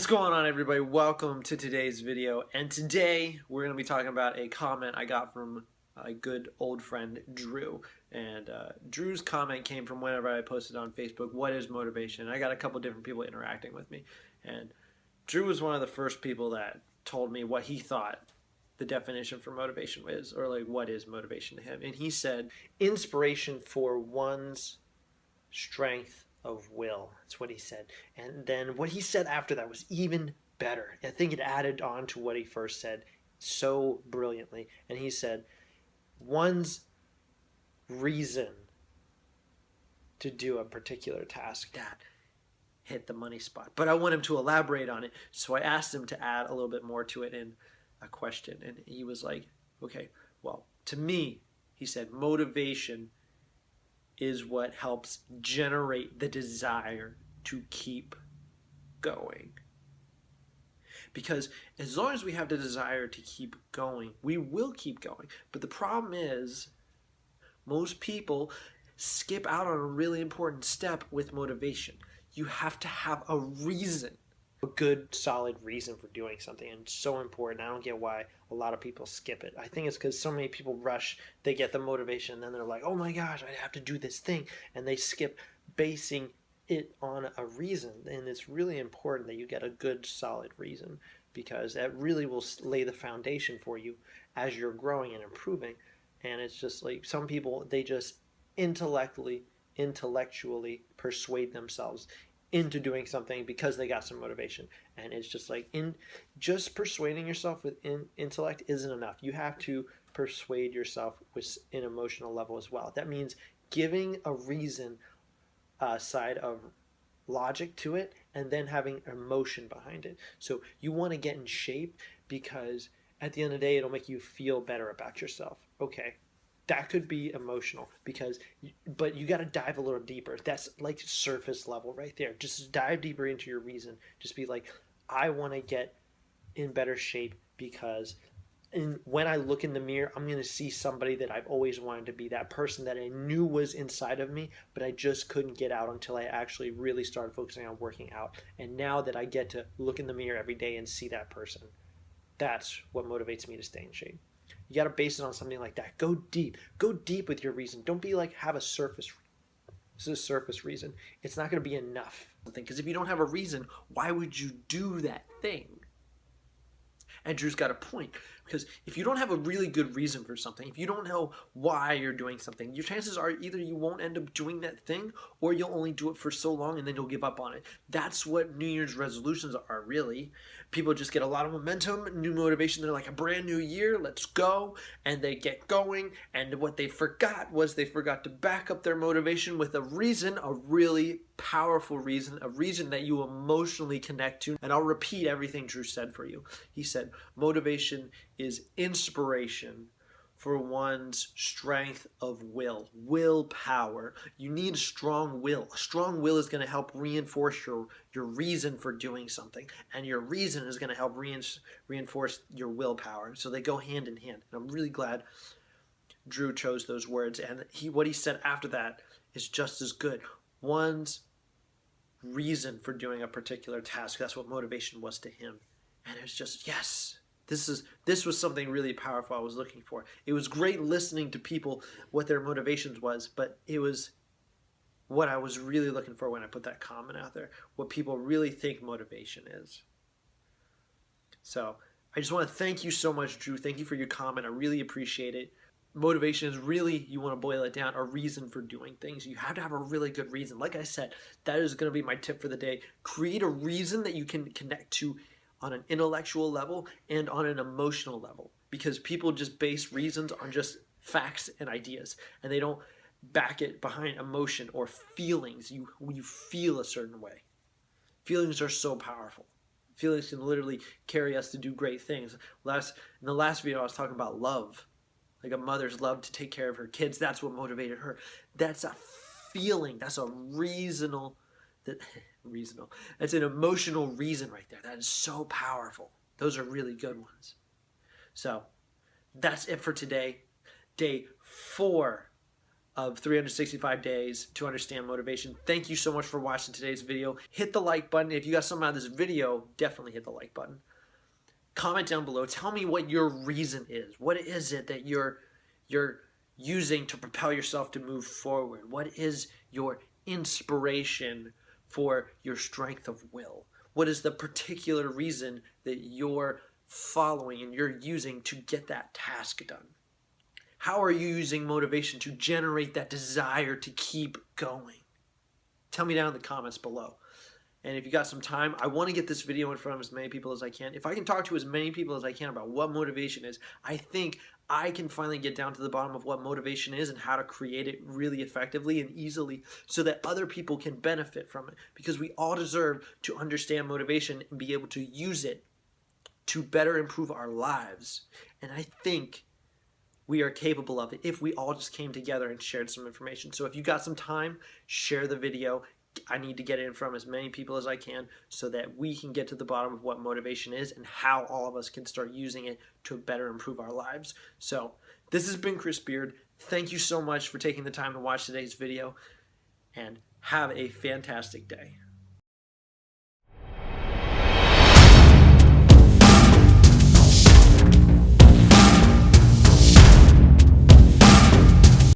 What's going on, everybody? Welcome to today's video, and today we're going to be talking about a comment I got from a good old friend, Drew. And Drew's comment came from whenever I posted on Facebook, what is motivation? And I got a couple different people interacting with me, and Drew was one of the first people that told me what he thought the definition for motivation is, or like what is motivation to him. And he said, inspiration for one's strength of will. That's what he said. And then what he said after that was even better. I think it added on to what he first said so brilliantly. And he said, one's reason to do a particular task. That hit the money spot. But I want him to elaborate on it. So I asked him to add a little bit more to it in a question. And he was like, okay, well, to me, he said, motivation is what helps generate the desire to keep going. Because as long as we have the desire to keep going, we will keep going. But the problem is, most people skip out on a really important step with motivation. You have to have a reason. A good, solid reason for doing something, and it's so important. I don't get why a lot of people skip it. I think it's because so many people rush, they get the motivation, and then they're like, oh my gosh, I have to do this thing, and they skip basing it on a reason. And it's really important that you get a good, solid reason, because that really will lay the foundation for you as you're growing and improving. And it's just like some people, they just intellectually persuade themselves into doing something because they got some motivation. And it's just like, just persuading yourself with intellect isn't enough. You have to persuade yourself with an emotional level as well. That means giving a reason side of logic to it, and then having emotion behind it. So you want to get in shape because at the end of the day, it'll make you feel better about yourself. Okay, that could be emotional, but you got to dive a little deeper. That's like surface level right there. Just dive deeper into your reason. Just be like, I want to get in better shape because when I look in the mirror, I'm going to see somebody that I've always wanted to be, that person that I knew was inside of me, but I just couldn't get out until I actually really started focusing on working out. And now that I get to look in the mirror every day and see that person, that's what motivates me to stay in shape. You got to base it on something like that. Go deep with your reason. Don't be like, have a surface reason. It's not going to be enough. Because if you don't have a reason, why would you do that thing? And Drew's got a point, because if you don't have a really good reason for something, if you don't know why you're doing something, your chances are either you won't end up doing that thing, or you'll only do it for so long and then you'll give up on it. That's what New Year's resolutions are, really. People just get a lot of momentum, new motivation. They're like, a brand new year, let's go. And they get going. And what they forgot was they forgot to back up their motivation with a reason, a really powerful reason, a reason that you emotionally connect to. And I'll repeat everything Drew said for you. He said, motivation is inspiration for one's strength of willpower. You need a strong will. A strong will is going to help reinforce your reason for doing something, and your reason is going to help reinforce your willpower. So they go hand in hand. And I'm really glad Drew chose those words, and what he said after that is just as good. One's reason for doing a particular task, that's what motivation was to him. And it was just, yes, this was something really powerful I was looking for. It was great listening to people, what their motivations was, but it was what I was really looking for when I put that comment out there, what people really think motivation is. So I just want to thank you so much, Drew. Thank you for your comment. I really appreciate it. Motivation is really, you want to boil it down, a reason for doing things. You have to have a really good reason. Like I said, that is going to be my tip for the day. Create a reason that you can connect to on an intellectual level and on an emotional level, because people just base reasons on just facts and ideas, and they don't back it behind emotion or feelings. You feel a certain way. Feelings are so powerful. Feelings can literally carry us to do great things. In the last video, I was talking about love, like a mother's love to take care of her kids. That's what motivated her. That's a feeling. That's a That's an emotional reason right there. That is so powerful. Those are really good ones. So that's it for today. Day 4 of 365 days to understand motivation. Thank you so much for watching today's video. Hit the like button. If you got something out of this video, definitely hit the like button. Comment down below. Tell me what your reason is. What is it that you're using to propel yourself to move forward? What is your inspiration for your strength of will? What is the particular reason that you're following and you're using to get that task done? How are you using motivation to generate that desire to keep going? Tell me down in the comments below. And if you got some time, I want to get this video in front of as many people as I can. If I can talk to as many people as I can about what motivation is, I think I can finally get down to the bottom of what motivation is and how to create it really effectively and easily so that other people can benefit from it. Because we all deserve to understand motivation and be able to use it to better improve our lives. And I think we are capable of it if we all just came together and shared some information. So if you got some time, share the video. I need to get it in front of as many people as I can so that we can get to the bottom of what motivation is and how all of us can start using it to better improve our lives. So this has been Chris Beard. Thank you so much for taking the time to watch today's video, and have a fantastic day.